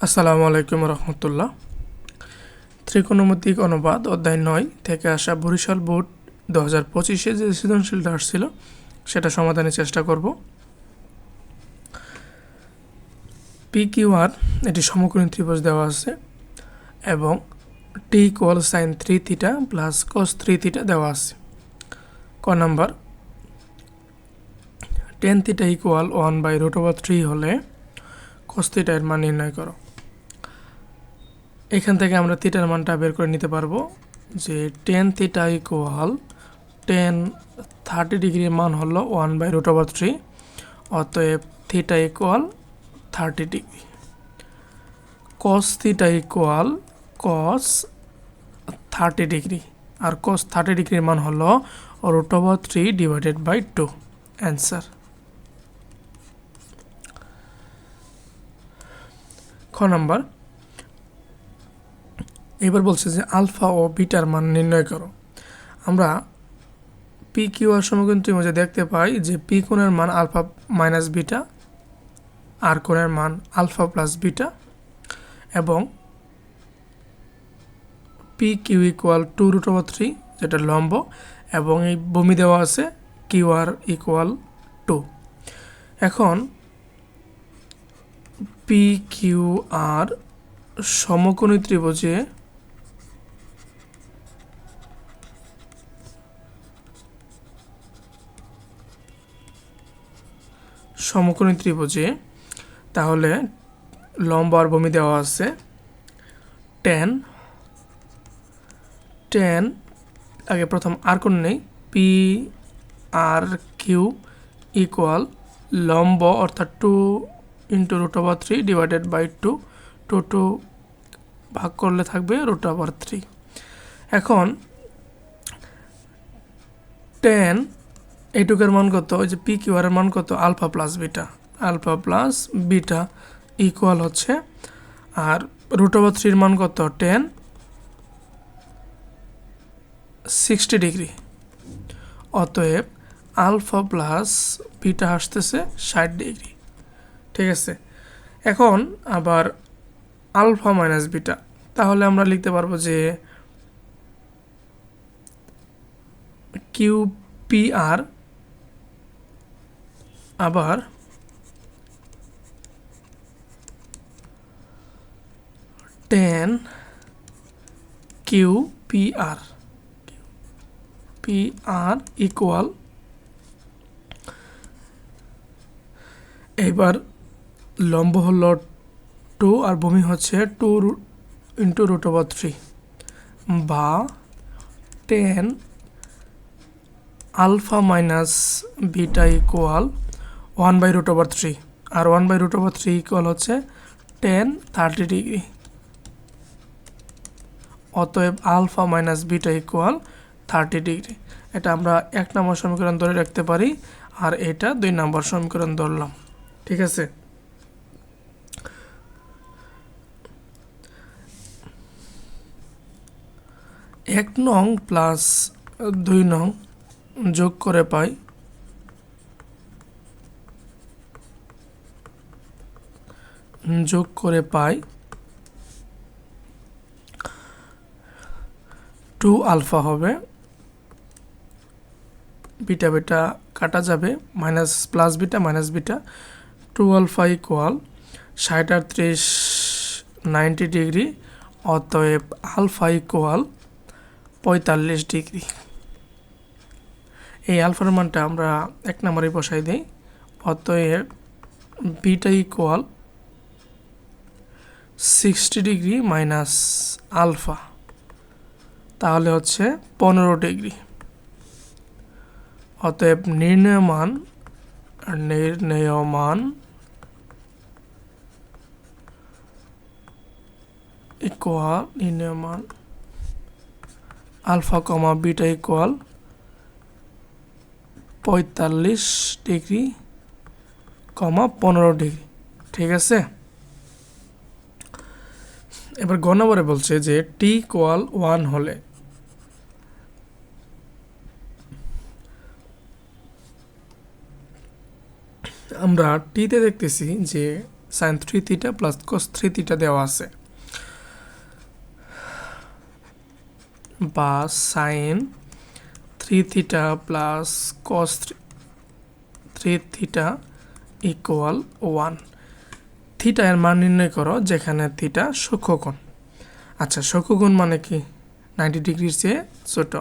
আসসালামু আলাইকুম রহমতুল্লাহ। ত্রিকোণমিতিক অনুপাত অধ্যায় 9 থেকে আসা বরিশাল বোর্ড 2025-এ যে সৃজনশীলটা আসছিল সেটা সমাধানের চেষ্টা করব। পি কিউ আর এটি সমকোণী ত্রিভুজ দেওয়া আছে এবং T equal sin 3 theta plus cos 3 theta দেওয়া আছে। ক নাম্বার, টেন থিটা ইকুয়াল 1/√3 হলে কস থিটা এর মান নির্ণয় করো। এখান থেকে আমরা থিটার মানটা বের করে নিতে পারবো যে টেন থিটা ইকুয়াল 30 ডিগ্রির মান হলো 1/√3, অতএব theta equal 30 degree. Cos theta equal cos 30 degree, আর কস 30 ডিগ্রির মান হলো √3 ডিভাইডেড বাই 2। অ্যান্সার। খ নাম্বার, এবার বলছে যে আলফা ও বিটার মান নির্ণয় করো। আমরা পি কিউ আর সমকোণ ত্রিভুজে দেখতে পাই যে পি কোণের মান আলফা মাইনাস বিটা, আর কোণের মান আলফা প্লাস বিটা, এবং পি কিউ ইকুয়াল 2√3 যেটা লম্ব, এবং এই ভূমি দেওয়া আছে কিউ আর ইকুয়াল 2। এখন পি কিউ আর সমকোণী ত্রিভুজে তাহলে লম্ব আর ভূমি দেওয়া আছে টেন আগে প্রথম আর কোণ নেই, পি আর কিউ ইকুয়াল লম্ব অর্থাৎ 2 × √3 ডিভাইডেড বাই 2, 2 ভাগ করলে থাকবে √3। এখন টেন এইটুকের মান কত, ওই যে পি কিউ আর এর মান কত, আলফা প্লাস বিটা ইকুয়াল হচ্ছে, আর √3 মান কত 10, 60 ডিগ্রি, অতএব আলফা প্লাস বিটা আসতেছে 60 ডিগ্রি। ঠিক আছে, এখন আবার আলফা মাইনাস বিটা, তাহলে আমরা লিখতে পারবো যে কিউ পি আর আবার ten Q P R equal, এবার লম্ব হলো 2 আর ভূমি হচ্ছে 2 × √3, বা 10 আলফা মাইনাস বিটা ইকুয়াল 1/√3, আর 1/√3 ইকুয়াল হচ্ছে 30 ডিগ্রি, অতএব alpha minus beta equal 30 degree. এটা আমরা 1 নম্বর সমীকরণ ধরে রাখতে পারি, আর এটা 2 নম্বর সমীকরণ ধরলাম। ঠিক আছে, এক নং প্লাস 2 নং যোগ করে পাই 2 আলফা হবে, বিটা বিটা কাটা যাবে, minus plus beta minus beta, 2 alpha equal 60 আর 30 90 ডিগ্রি, অতএব আলফা ইকুয়াল 45 ডিগ্রি। এই আলফার মানটা আমরা 1 নম্বরে বসাই দিই, অতএব beta equal 60 degree minus alpha, তাহলে হচ্ছে 15 ডিগ্রি। অতএব নির্ণেয় মান alpha comma beta equal 45 degree, 15 degree. ঠিক আছে, এবার গ নম্বরে বলছে যে টি ইকুয়াল 1 হলে আমরা টিতে দেখতেছি যে sine 3 theta plus cos 3 theta দেওয়া আছে, বা sine 3 theta plus cos 3 theta equal 1। Theta এর মান নির্ণয় করো যেখানে থিটা সূক্ষ্মকোণ। আচ্ছা, সূক্ষ্মকোণ মানে কি? 90 ডিগ্রির চেয়ে ছোট।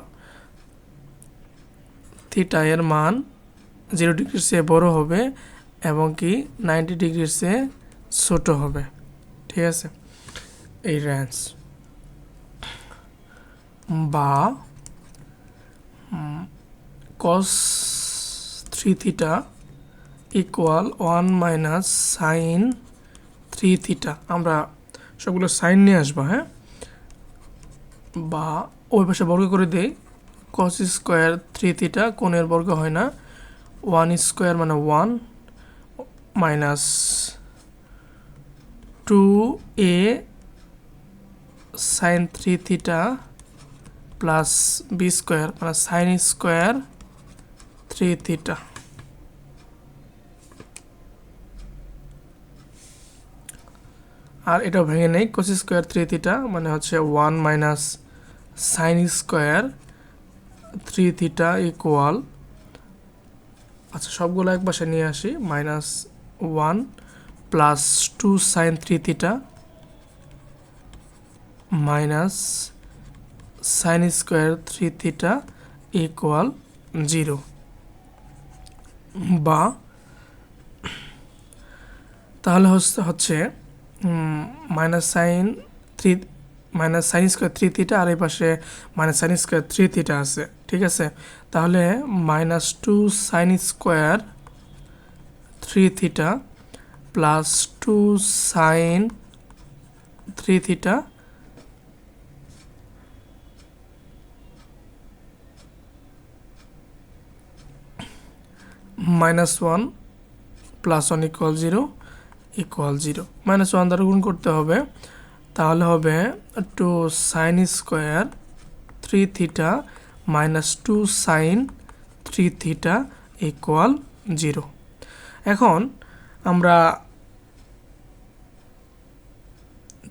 থিটা এর মান 0 ডিগ্রির চেয়ে বড় হবে এবং কি 90 ডিগ্রির চেয়ে ছোট হবে, ঠিক আছে? এই রেঞ্জ বা cos 3 theta equal 1 minus sine 3 theta. আমরা সবগুলো সাইন নিয়ে আসবো, হ্যাঁ, বা ওই পাশে বর্গ করে দেই। cos স্কোয়ার 3 থিটা কোণের বর্গ হয় না, 1 স্কোয়ার মানে 1 minus 2a sine 3 theta plus B square মানে সাইন স্কোয়ার 3 থিটা। আর এটাও ভেঙে নেই, cos স্কোয়ার 3 থিটা মানে হচ্ছে 1 minus sine square 3 theta equal, আচ্ছা সবগুলো এক পাশে নিয়ে আসি, minus 1 plus 2 sine 3 theta minus sine square 3 theta equal 0, বা তাহলে হচ্ছে minus sine 3 minus sine square 3 theta আর এই পাশে মাইনাস সাইন স্কোয়ার 3 থিটা আছে, ঠিক আছে? তাহলে minus 2 sine square 3 theta plus 2 sine 3 theta minus 1 plus 1 equal 0 equal 0। Minus 1 দ্বারা গুণ করতে হবে, তাহলে হবে 2 sine square 3 theta minus 2 sine 3 theta equal 0। এখন আমরা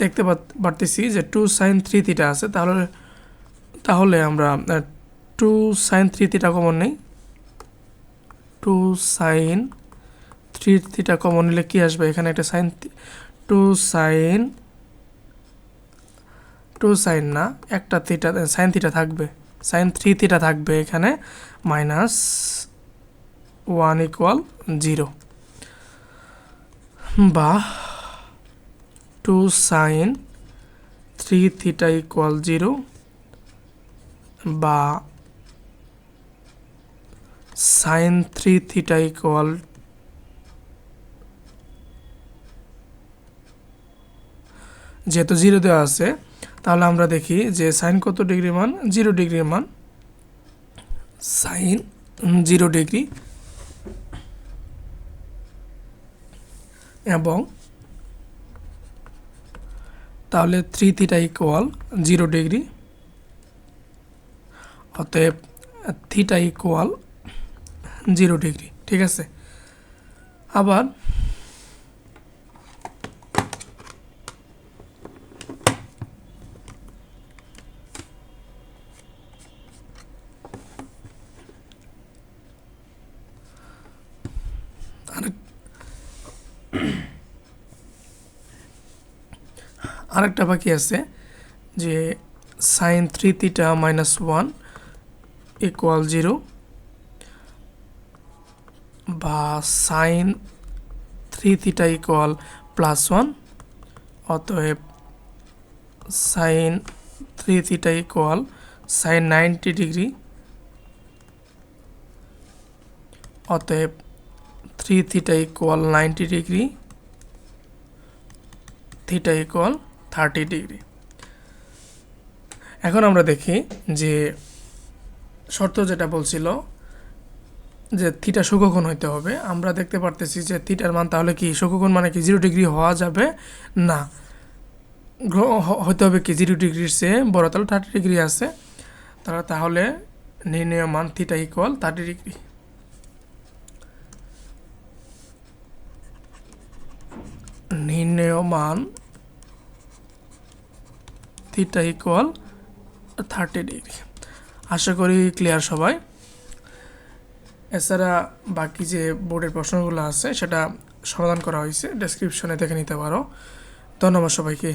দেখতে পারতেছি যে 2 সাইন 3 থিটা আছে, তাহলে আমরা 2 সাইন 3 থিটা কমন নেই। 2 সাইন 3 থিটা কমন নিলে কি আসবে? এখানে একটা সাইন 2 সাইন না, একটা থিটা সাইন থিটা থাকবে, সাইন 3 থিটা থাকবে এখানে, মাইনাস 1 ইকুয়াল 0, বা 2 সাইন 3 থিটা ইকুয়াল 0, বা সাইন 3 থিটা ইকুয়াল যেহেতু 0 দেওয়া আছে, তাহলে আমরা দেখি যে সাইন কত ডিগ্রি মান? 0 ডিগ্রির মান, সাইন 0 ডিগ্রি, এবং তাহলে 3 থিটা ইকুয়াল 0 ডিগ্রি, অতএব থিটা ইকুয়াল 0 ডিগ্রি, ঠিক আছে? আবার আরেকটা বাকি আছে যে সাইন 3 থিটা মাইনাস 1 ইকুয়াল 0, বা সাইন 3 থিটা ইকুয়াল প্লাস 1, অতএব sine 3 theta equal sine 90 degree, অতএব 3 theta equal 90 degree, theta equal 30 degree. এখন আমরা দেখি যে শর্ত যেটা বলছিল যে থিটা সূক্ষ্মকোণ হইতে হবে, আমরা দেখতে পারতেছি যে থিটার মান তাহলে কি সূক্ষ্মকোণ মানে কি 0 ডিগ্রি হওয়া যাবে না, হইতে হবে কি 0 ডিগ্রির চেয়ে বড়, তাহলে 30 ডিগ্রি আছে, তাহলে নির্ণয় মান থিটা ইকুয়াল 30 ডিগ্রি। নির্ণেয় মান থিটা ইকুয়াল 30 ডিগ্রি। আশা করি ক্লিয়ার সবাই। এছাড়া বাকি যে বোর্ডের প্রশ্নগুলো আছে সেটা সমাধান করা হয়েছে, ডেসক্রিপশনে দেখে নিতে পারো। ধন্যবাদ সবাইকে।